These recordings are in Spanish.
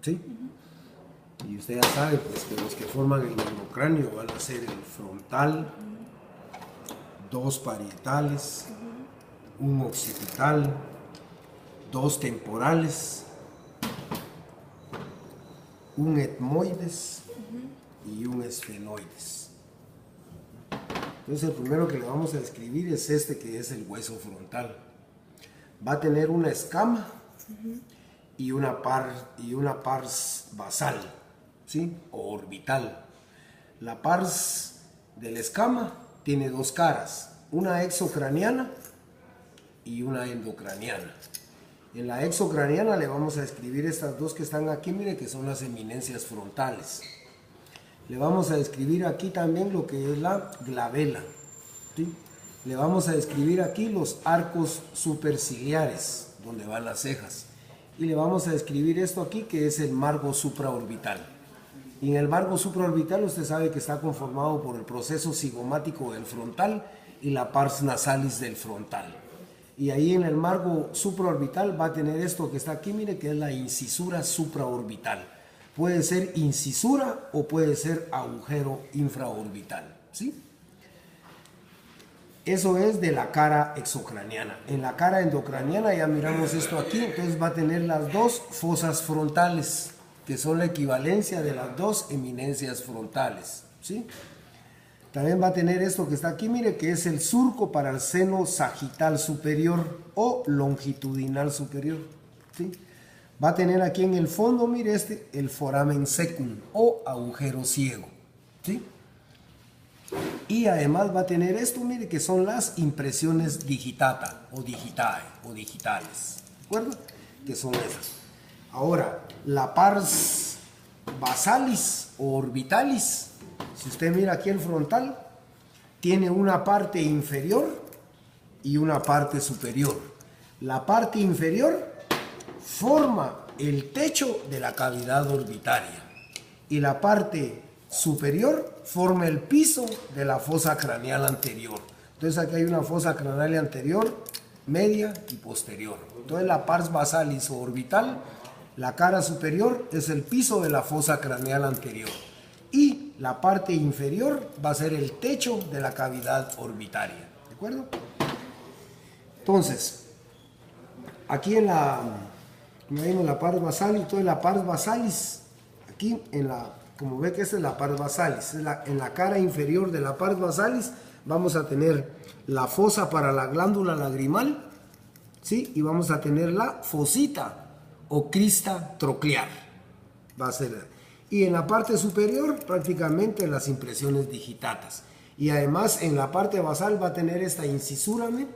¿sí? Y usted ya sabe pues, que los que forman el neurocráneo van a ser el frontal, dos parietales, un occipital, dos temporales, un etmoides y un esfenoides. Entonces el primero que le vamos a describir es este, que es el hueso frontal. Va a tener una escama y una pars basal, ¿sí? O orbital. La pars de la escama tiene dos caras, una exocraniana y una endocraniana. En la exocraniana le vamos a describir estas dos que están aquí, mire, que son las eminencias frontales. Le vamos a describir aquí también lo que es la glabela, ¿sí? Le vamos a describir aquí los arcos superciliares, donde van las cejas. Y le vamos a describir esto aquí, que es el margo supraorbital. Y en el margo supraorbital usted sabe que está conformado por el proceso cigomático del frontal y la pars nasalis del frontal. Y ahí en el margo supraorbital va a tener esto que está aquí, mire, que es la incisura supraorbital. Puede ser incisura o puede ser agujero infraorbital, ¿sí? Eso es de la cara exocraniana. En la cara endocraniana ya miramos esto aquí, entonces va a tener las dos fosas frontales, que son la equivalencia de las dos eminencias frontales, ¿sí? También va a tener esto que está aquí, mire, que es el surco para el seno sagital superior o longitudinal superior, ¿sí? Va a tener aquí en el fondo, mire este, el foramen secum o agujero ciego, ¿sí? Y además va a tener esto, mire, que son las impresiones digitata o digitae o digitales, ¿de acuerdo? Que son esas. Ahora, la pars basalis o orbitalis, si usted mira aquí el frontal, tiene una parte inferior y una parte superior. La parte inferior forma el techo de la cavidad orbitaria y la parte superior forma el piso de la fosa craneal anterior. Entonces aquí hay una fosa craneal anterior, media y posterior. Entonces la pars basalis o orbital, la cara superior es el piso de la fosa craneal anterior y la parte inferior va a ser el techo de la cavidad orbitaria, ¿de acuerdo? Entonces, aquí en la, como vimos, la pars basalis, toda la pars basalis, aquí en la, como ve que esta es la pars basalis, en la cara inferior de la pars basalis vamos a tener la fosa para la glándula lagrimal, ¿sí? Y vamos a tener la fosita o crista troclear, va a ser. Y en la parte superior prácticamente las impresiones digitatas. Y además en la parte basal va a tener esta incisura, ¿me?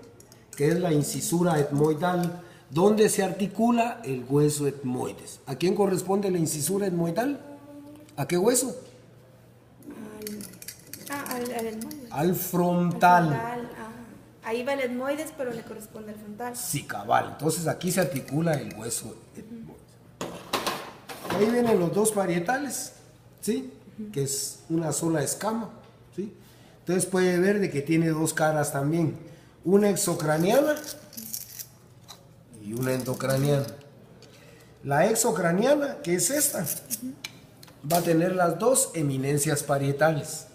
Que es la incisura etmoidal, donde se articula el hueso etmoides. ¿A quién corresponde la incisura etmoidal? ¿A qué hueso? Al etmoides. Al frontal. Al frontal, ahí va el etmoides, pero le corresponde al frontal. Sí, cabal. Entonces aquí se articula el hueso etmoides. Ahí vienen los dos parietales, ¿sí? Que es una sola escama, ¿sí? Entonces puede ver de que tiene dos caras también, una exocraniana y una endocraniana. La exocraniana, que es esta, va a tener las dos eminencias parietales,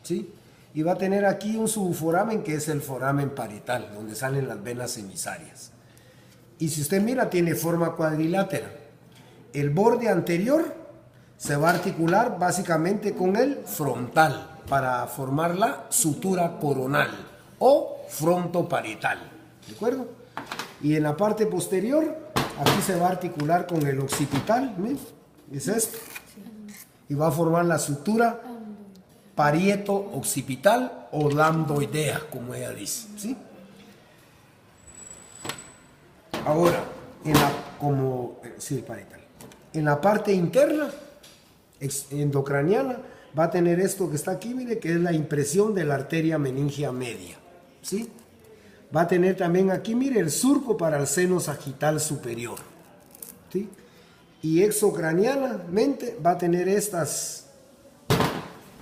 ¿sí? Y va a tener aquí un subforamen que es el foramen parietal, donde salen las venas emisarias. Y si usted mira, tiene forma cuadrilátera. El borde anterior se va a articular básicamente con el frontal para formar la sutura coronal o frontoparietal, ¿de acuerdo? Y en la parte posterior, aquí se va a articular con el occipital, ¿ves? Es esto. Y va a formar la sutura parieto-occipital o lambdoidea, como ella dice, ¿sí? Ahora, el parietal. En la parte interna, endocraniana, va a tener esto que está aquí, mire, que es la impresión de la arteria meningia media, ¿sí? Va a tener también aquí, mire, el surco para el seno sagital superior, ¿sí? Y exocranianamente va a tener estas,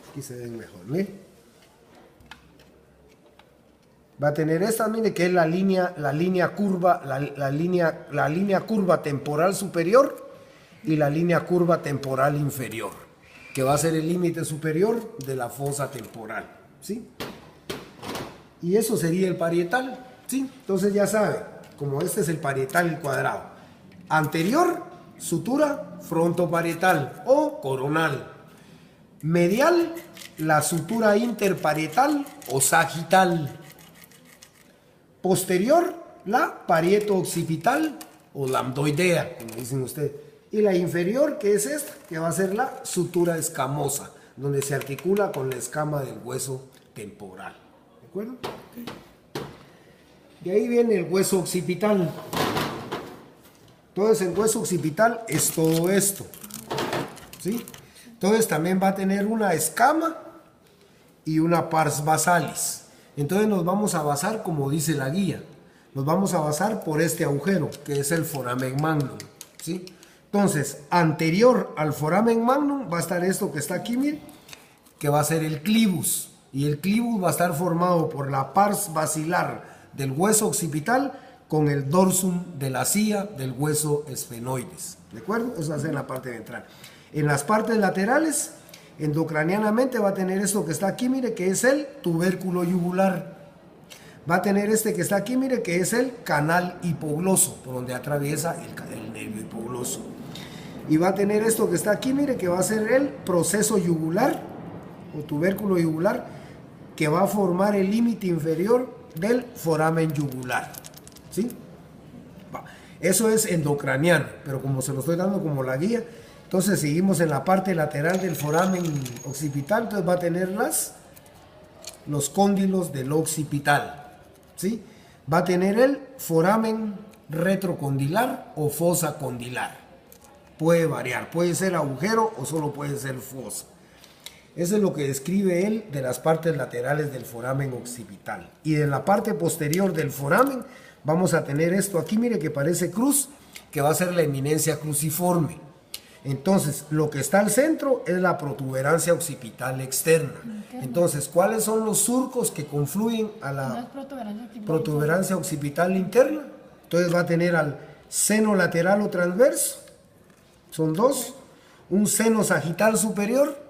aquí se ven mejor, ¿ve? Va a tener esta, mire, que es la línea curva temporal superior y la línea curva temporal inferior, que va a ser el límite superior de la fosa temporal, ¿sí? Y eso sería el parietal, ¿sí? Entonces ya sabe, como este es el parietal cuadrado. Anterior, sutura frontoparietal o coronal. Medial, la sutura interparietal o sagital. Posterior, la parieto-occipital o lambdoidea, como dicen ustedes. Y la inferior, que es esta, que va a ser la sutura escamosa, donde se articula con la escama del hueso temporal. ¿De acuerdo? De ahí viene el hueso occipital. Entonces el hueso occipital es todo esto, ¿sí? Entonces también va a tener una escama y una pars basalis. Entonces nos vamos a basar, como dice la guía, nos vamos a basar por este agujero, que es el foramen magnum, ¿sí? Entonces, anterior al foramen magnum va a estar esto que está aquí, miren, que va a ser el clivus. Y el clivus va a estar formado por la pars basilar del hueso occipital con el dorsum de la silla del hueso esfenoides. ¿De acuerdo? Eso va a ser en la parte ventral. En las partes laterales, endocranianamente va a tener esto que está aquí, mire, que es el tubérculo yugular. Va a tener este que está aquí, mire, que es el canal hipogloso, por donde atraviesa el nervio hipogloso. Y va a tener esto que está aquí, mire, que va a ser el proceso yugular, o tubérculo yugular, que va a formar el límite inferior del foramen yugular. ¿Sí? Eso es endocraniano, pero como se lo estoy dando como la guía, entonces seguimos en la parte lateral del foramen occipital, entonces va a tener los cóndilos del occipital, ¿sí? Va a tener el foramen retrocondilar o fosa condilar. Puede variar, puede ser agujero o solo puede ser fosa. Eso es lo que describe él de las partes laterales del foramen occipital. Y de la parte posterior del foramen vamos a tener esto aquí, mire, que parece cruz, que va a ser la eminencia cruciforme. Entonces, lo que está al centro es la protuberancia occipital externa. Entonces, ¿cuáles son los surcos que confluyen a la protuberancia occipital interna? Entonces va a tener al seno lateral o transverso, son dos, un seno sagital superior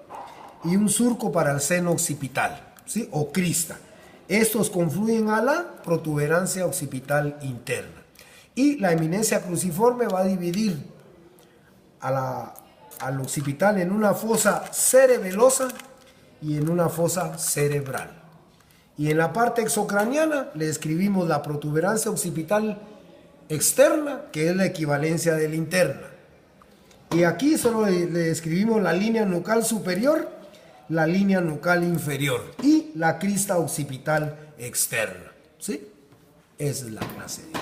y un surco para el seno occipital, ¿sí? O crista. Estos confluyen a la protuberancia occipital interna. Y la eminencia cruciforme va a dividir al occipital en una fosa cerebelosa y en una fosa cerebral. Y en la parte exocraniana le escribimos la protuberancia occipital externa, que es la equivalencia de la interna. Y aquí solo le escribimos la línea nucal superior, la línea nucal inferior y la crista occipital externa, ¿sí? Esa es la clase de